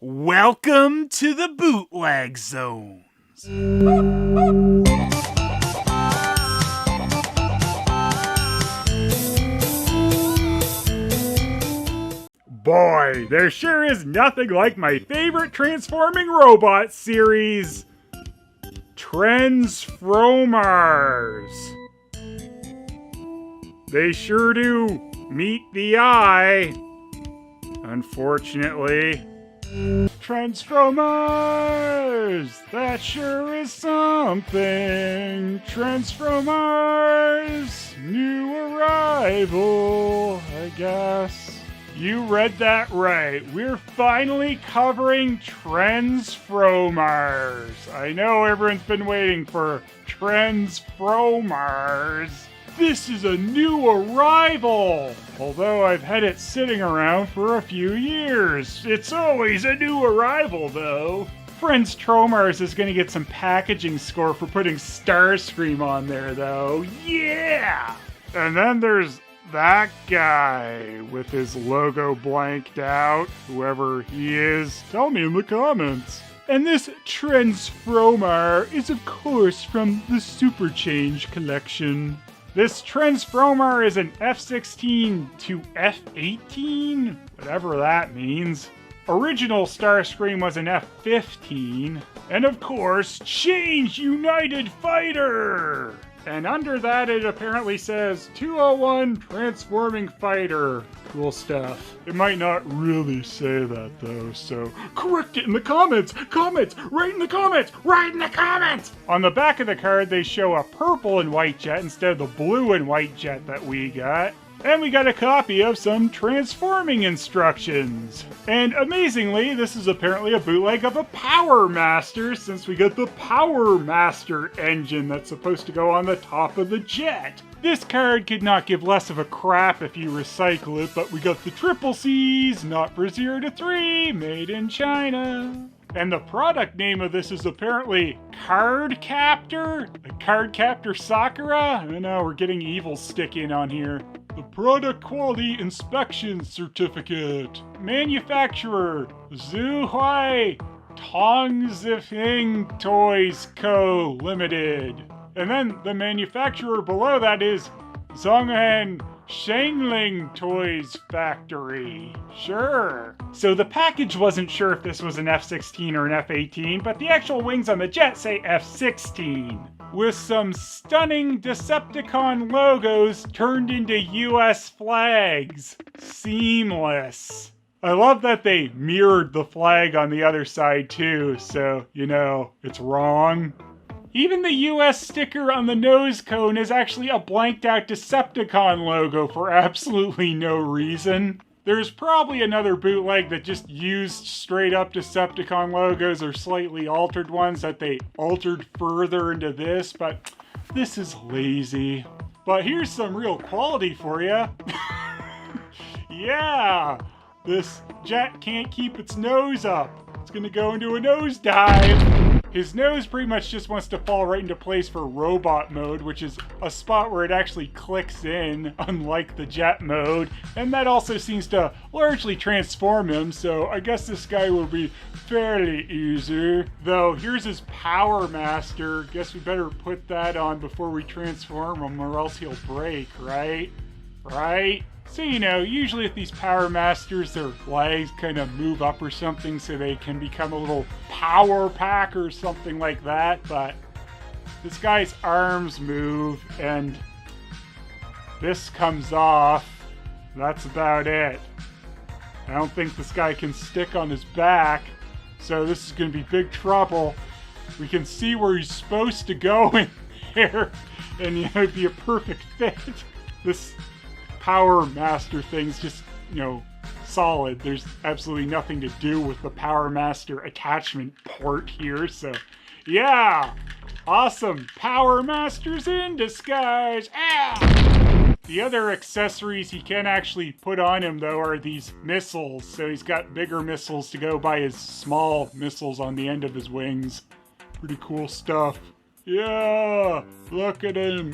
Welcome to the Bootleg Zones. Boy, there sure is nothing like my favorite transforming robot series, Trens Fromars. They sure do meet the eye, unfortunately. Trens Fromars, that sure is something. Trens Fromars, new arrival, I guess. You read that right. We're finally covering Trens Fromars. I know everyone's been waiting for Trens Fromars. This is a new arrival! Although I've had it sitting around for a few years. It's always a new arrival, though. Trens Fromars is going to get some packaging score for putting Starscream on there, though. Yeah! And then there's that guy with his logo blanked out. Whoever he is, tell me in the comments. And this Trens Fromar is, of course, from the Super Change collection. This Trens Fromar is an F-16 to F-18, whatever that means. Original Starscream was an F-15, and of course, Change United Fighter! And under that it apparently says 201 Transforming Fighter. Cool stuff. It might not really say that though, so correct it in the comments! Write in the comments! On the back of the card they show a purple and white jet instead of the blue and white jet that we got. And we got a copy of some transforming instructions. And amazingly, this is apparently a bootleg of a Power Master, since we got the Power Master engine that's supposed to go on the top of the jet. This card could not give less of a crap if you recycle it, but we got the triple C's, not for 0 to 3, made in China. And the product name of this is apparently Card Captor? Card Captor Sakura? I don't know, we're getting evil stick in on here. The Product Quality Inspection Certificate. Manufacturer, Zhuhai Tongzifeng Toys Co. Limited. And then the manufacturer below that is Zhonghan Shangling Toys Factory. Sure. So the package wasn't sure if this was an F-16 or an F-18, but the actual wings on the jet say F-16. With some stunning Decepticon logos turned into US flags. Seamless. I love that they mirrored the flag on the other side too, so, you know, it's wrong. Even the US sticker on the nose cone is actually a blanked out Decepticon logo for absolutely no reason. There's probably another bootleg that just used straight up Decepticon logos or slightly altered ones that they altered further into this, but this is lazy. But here's some real quality for you. Yeah, this jet can't keep its nose up. It's gonna go into a nosedive. His nose pretty much just wants to fall right into place for robot mode, which is a spot where it actually clicks in, unlike the jet mode. And that also seems to largely transform him, so I guess this guy will be fairly easy. Though, here's his Power Master. Guess we better put that on before we transform him, or else he'll break, right? Right? So, you know, usually with these Power Masters, their legs kind of move up or something so they can become a little power pack or something like that, but this guy's arms move and this comes off. That's about it. I don't think this guy can stick on his back, so this is going to be big trouble. We can see where he's supposed to go in there, and, you know, it'd be a perfect fit. This Power Master thing's just, you know, solid. There's absolutely nothing to do with the Power Master attachment port here, so yeah, awesome. Power Masters in disguise. Ah! The other accessories he can actually put on him, though, are these missiles. So he's got bigger missiles to go by his small missiles on the end of his wings. Pretty cool stuff. Yeah, look at him.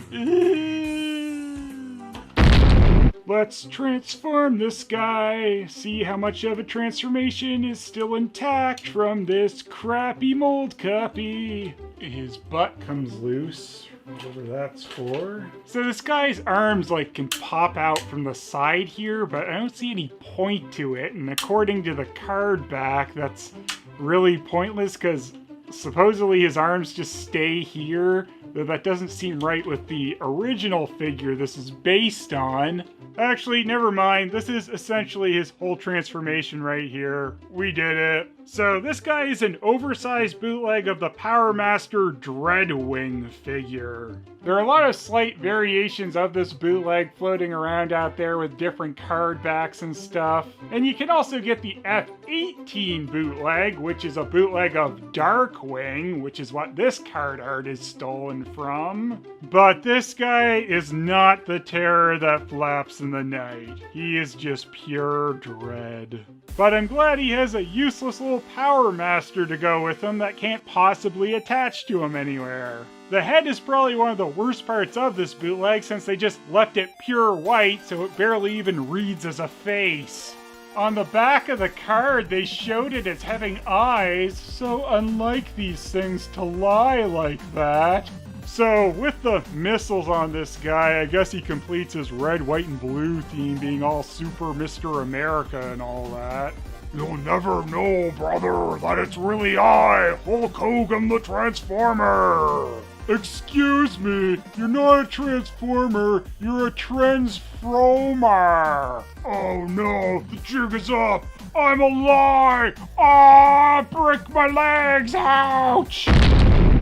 let's transform this guy. See how much of a transformation is still intact from this crappy mold copy. His butt comes loose, whatever that's for. So this guy's arms like can pop out from the side here, but I don't see any point to it. And according to the card back, that's really pointless because supposedly his arms just stay here, though that doesn't seem right with the original figure this is based on. Actually, never mind. This is essentially his whole transformation right here. We did it. So this guy is an oversized bootleg of the Power Master Dreadwing figure. There are a lot of slight variations of this bootleg floating around out there with different card backs and stuff. And you can also get the F-18 bootleg, which is a bootleg of Darkwing, which is what this card art is stolen from. But this guy is not the terror that flaps in the night. He is just pure dread. But I'm glad he has a useless little Power Master to go with him that can't possibly attach to him anywhere. The head is probably one of the worst parts of this bootleg since they just left it pure white so it barely even reads as a face. On the back of the card, they showed it as having eyes, so unlike these things to lie like that. So, with the missiles on this guy, I guess he completes his red, white, and blue theme being all super Mr. America and all that. You'll never know, brother, that it's really I, Hulk Hogan the Transformer! Excuse me, you're not a Transformer, you're a Trens Fromar! Oh no, the jig is up! I'm alive! Ah, break my legs, ouch!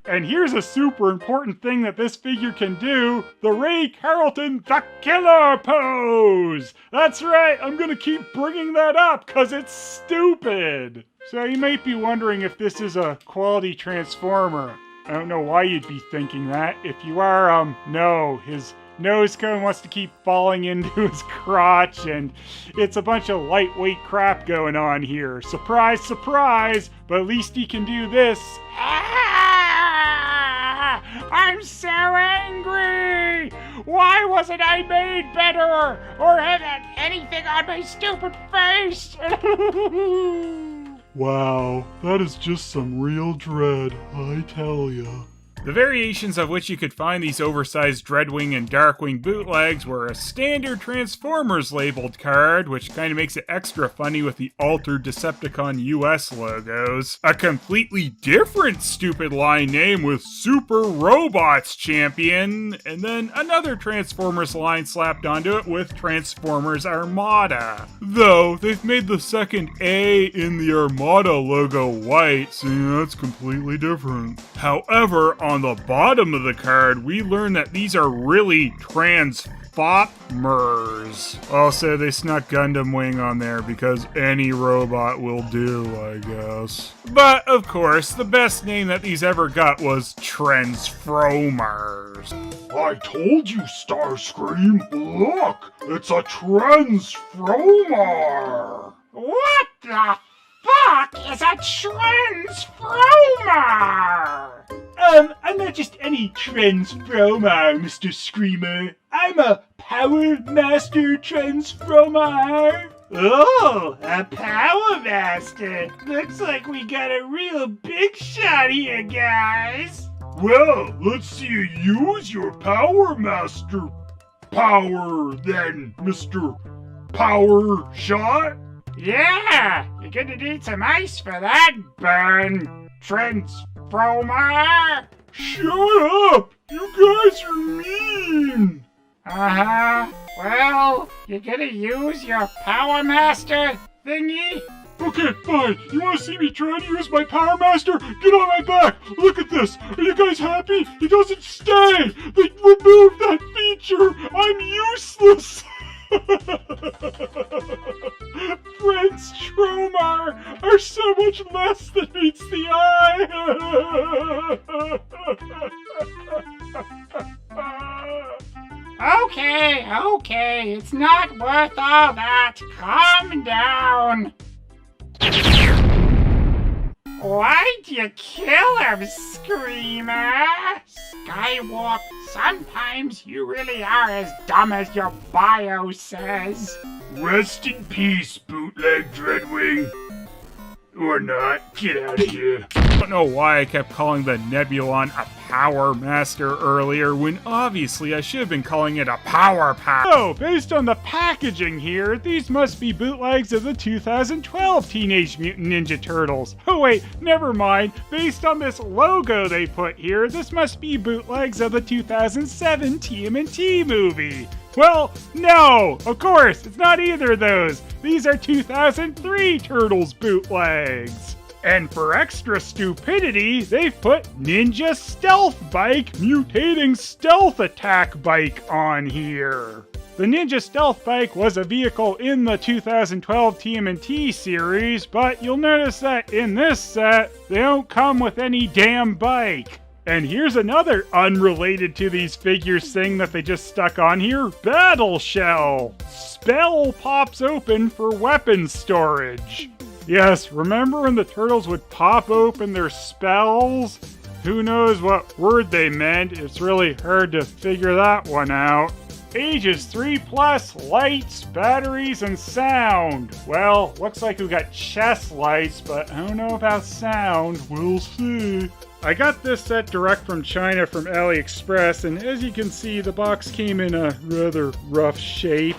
And here's a super important thing that this figure can do, the Ray Carlton the Killer pose! That's right, I'm gonna keep bringing that up because it's stupid! So you might be wondering if this is a quality Transformer. I don't know why you'd be thinking that. If you are, no, his nose cone wants to keep falling into his crotch, and it's a bunch of lightweight crap going on here. Surprise, surprise, but at least he can do this. Ah! I'm so angry! Why wasn't I made better? Or have anything on my stupid face? Wow, that is just some real dread, I tell ya. The variations of which you could find these oversized Dreadwing and Darkwing bootlegs were a standard Transformers labeled card, which kind of makes it extra funny with the altered Decepticon US logos, a completely different stupid line name with Super Robots Champion, and then another Transformers line slapped onto it with Transformers Armada. Though, they've made the second A in the Armada logo white, so that's completely different. However, on the bottom of the card, we learn that these are really Transformers. Also, they snuck Gundam Wing on there because any robot will do, I guess. But, of course, the best name that these ever got was Trens Fromars. I told you, Starscream! Look! It's a Trens Fromar! What the fuck is a Trens Fromar? I'm not just any Trens Fromar, Mr. Screamer. I'm a Power Master Trens Fromar. Oh, a Power Master. Looks like we got a real big shot here, guys. Well, let's see you use your Power Master power then, Mr. Power Shot. Yeah, you're gonna need some ice for that, burn, Trens Fromar! Shut up! You guys are mean! Uh-huh. Well, you're gonna use your Power Master thingy? Okay, fine. You wanna see me try to use my Power Master? Get on my back! Look at this! Are you guys happy? He doesn't stay! They removed that feature! I'm useless! Trens Fromar are so much less than meets the eye. Okay, it's not worth all that. Calm down. Why'd you kill him, Screamer? Skywarp, sometimes you really are as dumb as your bio says. Rest in peace, Bootleg Dreadwing. Or not. Get out of here. I don't know why I kept calling the Nebulon a Power Master earlier, when obviously I should have been calling it a Power Pack. So, based on the packaging here, these must be bootlegs of the 2012 Teenage Mutant Ninja Turtles. Oh wait, never mind. Based on this logo they put here, this must be bootlegs of the 2007 TMNT movie. Well, no! Of course, it's not either of those. These are 2003 Turtles bootlegs. And for extra stupidity, they've put Ninja Stealth Bike Mutating Stealth Attack Bike on here. The Ninja Stealth Bike was a vehicle in the 2012 TMNT series, but you'll notice that in this set, they don't come with any damn bike. And here's another unrelated to these figures thing that they just stuck on here. Battle Shell. Spell pops open for weapon storage. Yes, remember when the Turtles would pop open their spells? Who knows what word they meant? It's really hard to figure that one out. Ages 3+, lights, batteries, and sound. Well, looks like we got chest lights, but I don't know about sound. We'll see. I got this set direct from China from AliExpress, and as you can see, the box came in a rather rough shape.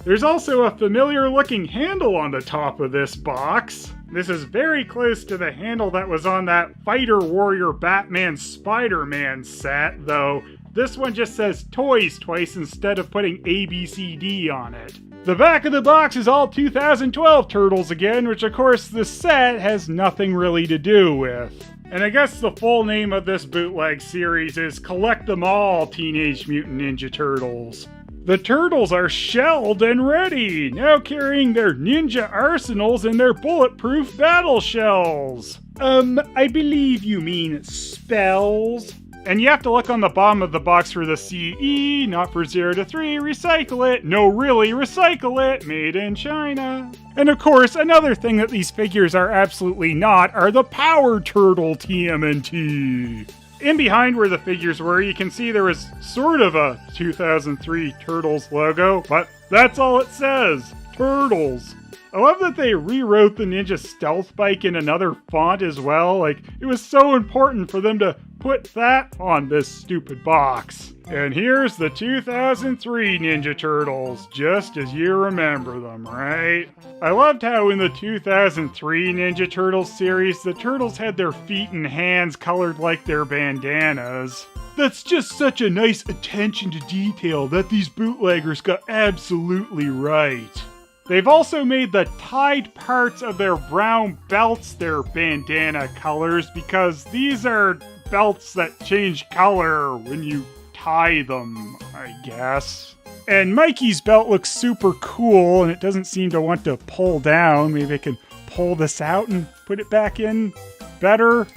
There's also a familiar looking handle on the top of this box. This is very close to the handle that was on that Fighter Warrior Batman Spider-Man set, though this one just says toys twice instead of putting ABCD on it. The back of the box is all 2012 Turtles again, which of course the set has nothing really to do with. And I guess the full name of this bootleg series is Collect Them All Teenage Mutant Ninja Turtles. The Turtles are shelled and ready, now carrying their ninja arsenals and their bulletproof battle shells. I believe you mean spells. And you have to look on the bottom of the box for the CE, not for 0 to 3, recycle it. No, really, recycle it, made in China. And of course, another thing that these figures are absolutely not are the Power Turtle TMNT. In behind where the figures were, you can see there was sort of a 2003 Turtles logo, but that's all it says, Turtles. I love that they rewrote the Ninja Stealth Bike in another font as well. Like, it was so important for them to put that on this stupid box. And here's the 2003 Ninja Turtles, just as you remember them, right? I loved how in the 2003 Ninja Turtles series, the Turtles had their feet and hands colored like their bandanas. That's just such a nice attention to detail that these bootleggers got absolutely right. They've also made the tied parts of their brown belts their bandana colors because these are belts that change color when you tie them, I guess. And Mikey's belt looks super cool and it doesn't seem to want to pull down. Maybe I can pull this out and put it back in better?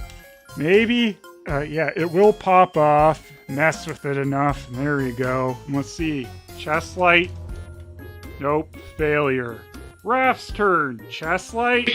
Maybe? Yeah, it will pop off. Mess with it enough. There you go. Let's see. Chest light. Nope, failure. Raph's turn. Chest light.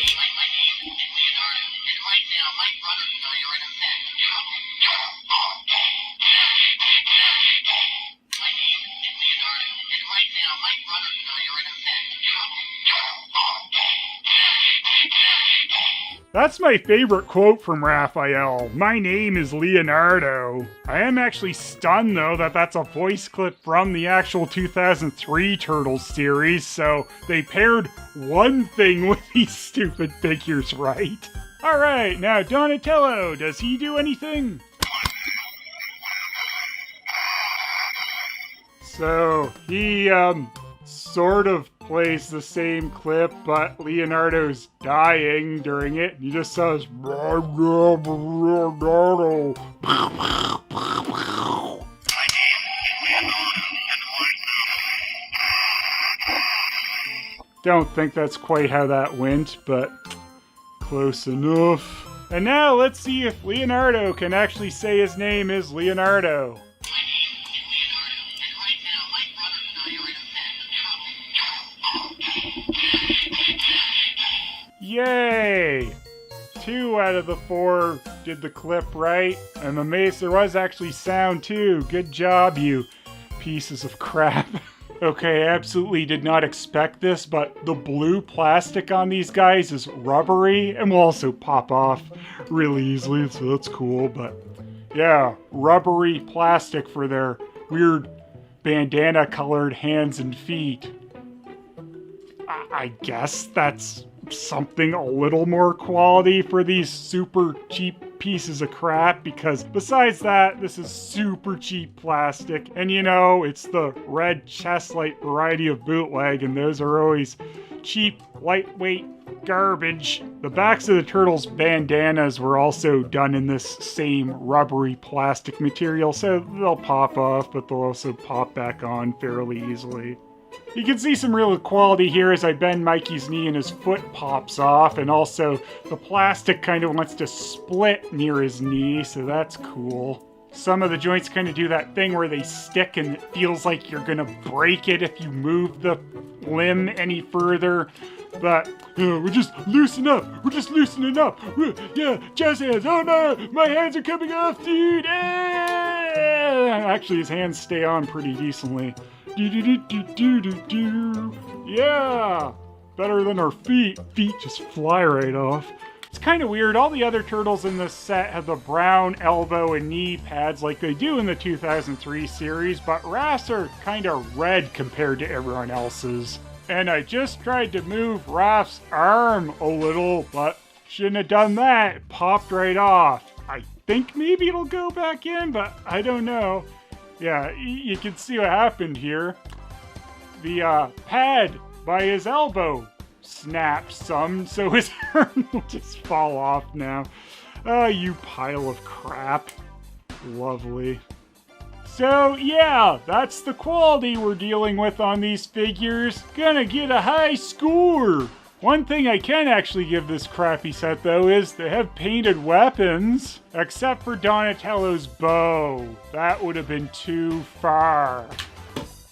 That's my favorite quote from Raphael. My name is Leonardo. I am actually stunned though that that's a voice clip from the actual 2003 Turtles series, so they paired one thing with these stupid figures, right? Alright, now Donatello, does he do anything? So, he, sort of plays the same clip, but Leonardo's dying during it. He just says, Don't think that's quite how that went, but close enough. And now let's see if Leonardo can actually say his name is Leonardo. Yay! 2 out of the 4 did the clip right. I'm amazed there was actually sound too. Good job, you pieces of crap. Okay, I absolutely did not expect this, but the blue plastic on these guys is rubbery and will also pop off really easily, so that's cool. But yeah, rubbery plastic for their weird bandana colored hands and feet. I guess that's something a little more quality for these super cheap pieces of crap, because besides that, this is super cheap plastic, and you know, it's the red chest light variety of bootleg, and those are always cheap, lightweight garbage. The backs of the turtles' bandanas were also done in this same rubbery plastic material, so they'll pop off, but they'll also pop back on fairly easily. You can see some real quality here as I bend Mikey's knee and his foot pops off, and also the plastic kind of wants to split near his knee, so that's cool. Some of the joints kind of do that thing where they stick and it feels like you're gonna break it if you move the limb any further. But we're just loosening up. We're just loosening up. Yeah, jazz hands. Oh no, my hands are coming off, dude. Actually, his hands stay on pretty decently. Yeah, better than our feet. Feet just fly right off. It's kind of weird. All the other turtles in this set have the brown elbow and knee pads like they do in the 2003 series, but Raph's are kind of red compared to everyone else's. And I just tried to move Raph's arm a little, but shouldn't have done that. It popped right off. I think maybe it'll go back in, but I don't know. Yeah, you can see what happened here. The pad by his elbow snapped some, so his arm will just fall off now. Oh, you pile of crap. Lovely. So yeah, that's the quality we're dealing with on these figures. Gonna get a high score. One thing I can actually give this crappy set though is they have painted weapons, except for Donatello's bow. That would have been too far.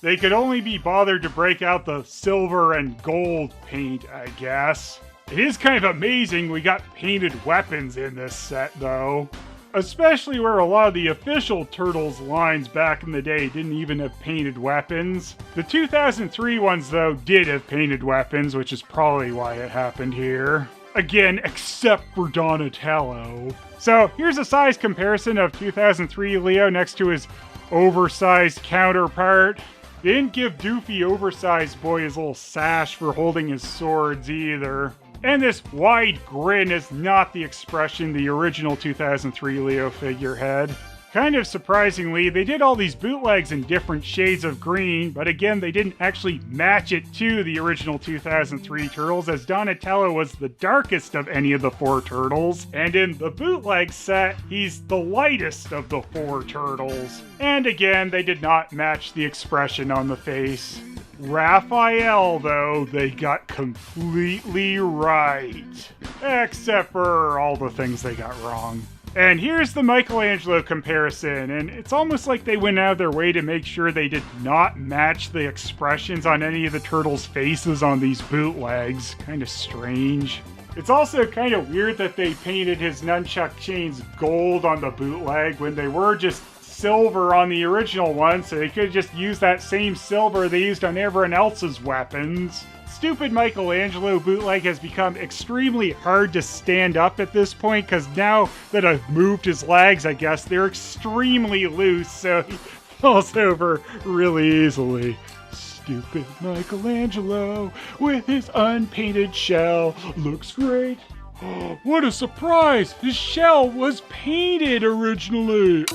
They could only be bothered to break out the silver and gold paint, I guess. It is kind of amazing we got painted weapons in this set though. Especially where a lot of the official Turtles lines back in the day didn't even have painted weapons. The 2003 ones, though, did have painted weapons, which is probably why it happened here. Again, except for Donatello. So, here's a size comparison of 2003 Leo next to his oversized counterpart. They didn't give Doofy Oversized Boy his little sash for holding his swords either. And this wide grin is not the expression the original 2003 Leo figure had. Kind of surprisingly, they did all these bootlegs in different shades of green, but again, they didn't actually match it to the original 2003 Turtles, as Donatello was the darkest of any of the 4 Turtles, and in the bootleg set, he's the lightest of the 4 Turtles. And again, they did not match the expression on the face. Raphael, though, they got completely right. Except for all the things they got wrong. And here's the Michelangelo comparison, and it's almost like they went out of their way to make sure they did not match the expressions on any of the turtles' faces on these bootlegs. Kind of strange. It's also kind of weird that they painted his nunchuck chains gold on the bootleg when they were just silver on the original one, so they could just use that same silver they used on everyone else's weapons. Stupid Michelangelo bootleg has become extremely hard to stand up at this point, because now that I've moved his legs, I guess, they're extremely loose, so he falls over really easily. Stupid Michelangelo with his unpainted shell looks great. What a surprise! His shell was painted originally!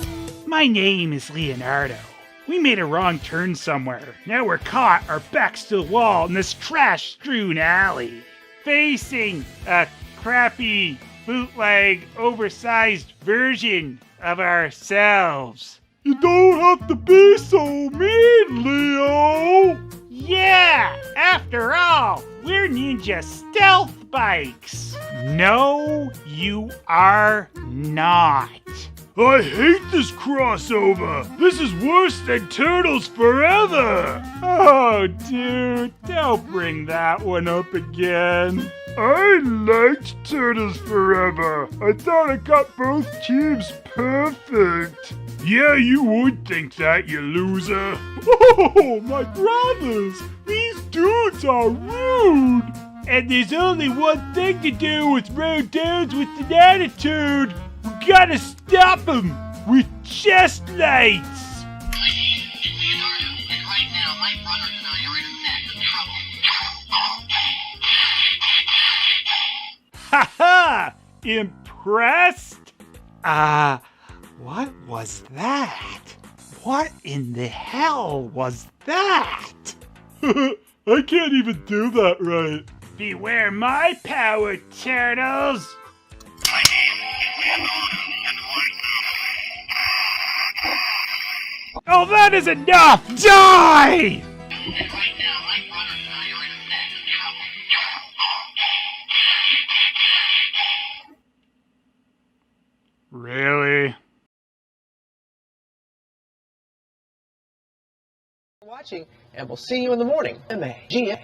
My name is Leonardo. We made a wrong turn somewhere. Now we're caught, our backs to the wall in this trash-strewn alley, facing a crappy, bootleg, oversized version of ourselves. You don't have to be so mean, Leo! Yeah! After all, we're ninja stealth bikes! No, you are not. I hate this crossover! This is worse than Turtles Forever! Oh, dude, don't bring that one up again. I liked Turtles Forever. I thought I got both teams perfect. Yeah, you would think that, you loser. Oh, my brothers! These dudes are rude! And there's only one thing to do with rude dudes with an attitude. We gotta stop them with chest lights. Right now, my brother and I are in massive trouble. Ha-ha! Impressed? What was that? What in the hell was that? I can't even do that right. Beware my power, turtles! Oh, that is enough! Die! Right now, my brother and I are in massive trouble. Really? Watching, and we'll see you in the morning. MAGA.